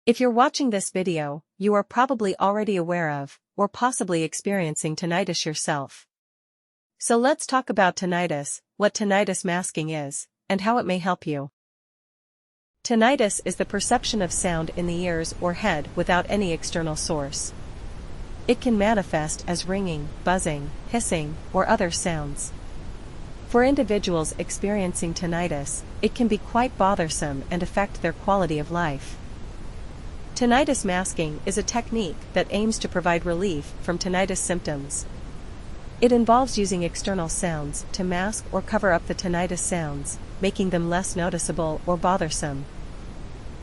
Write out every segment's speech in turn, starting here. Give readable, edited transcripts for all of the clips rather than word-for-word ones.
If you're watching this video, you are probably already aware of, or possibly experiencing tinnitus yourself. So let's talk about tinnitus, what tinnitus masking is, and how it may help you. Tinnitus is the perception of sound in the ears or head without any external source. It can manifest as ringing, buzzing, hissing, or other sounds. For individuals experiencing tinnitus, it can be quite bothersome and affect their quality of life. Tinnitus masking is a technique that aims to provide relief from tinnitus symptoms. It involves using external sounds to mask or cover up the tinnitus sounds, making them less noticeable or bothersome.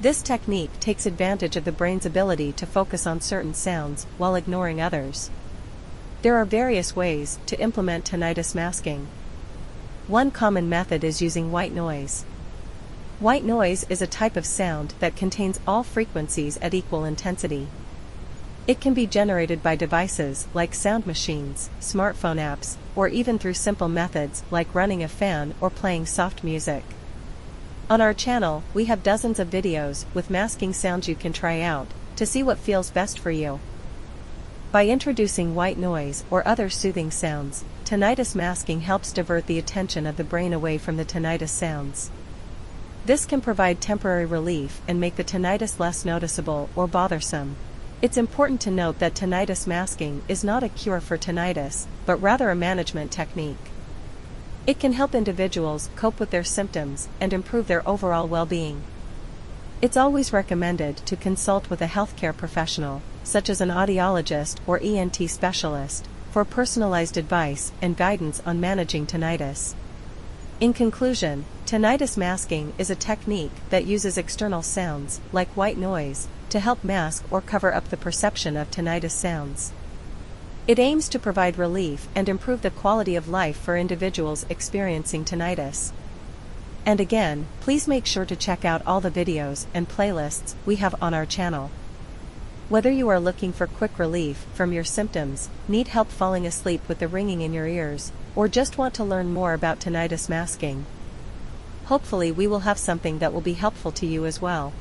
This technique takes advantage of the brain's ability to focus on certain sounds while ignoring others. There are various ways to implement tinnitus masking. One common method is using white noise. White noise is a type of sound that contains all frequencies at equal intensity. It can be generated by devices like sound machines, smartphone apps, or even through simple methods like running a fan or playing soft music. On our channel, we have dozens of videos with masking sounds you can try out to see what feels best for you. By introducing white noise or other soothing sounds, tinnitus masking helps divert the attention of the brain away from the tinnitus sounds. This can provide temporary relief and make the tinnitus less noticeable or bothersome. It's important to note that tinnitus masking is not a cure for tinnitus, but rather a management technique. It can help individuals cope with their symptoms and improve their overall well-being. It's always recommended to consult with a healthcare professional, such as an audiologist or ENT specialist, for personalized advice and guidance on managing tinnitus. In conclusion, tinnitus masking is a technique that uses external sounds, like white noise, to help mask or cover up the perception of tinnitus sounds. It aims to provide relief and improve the quality of life for individuals experiencing tinnitus. And again, please make sure to check out all the videos and playlists we have on our channel. Whether you are looking for quick relief from your symptoms, need help falling asleep with the ringing in your ears, or just want to learn more about tinnitus masking, hopefully we will have something that will be helpful to you as well.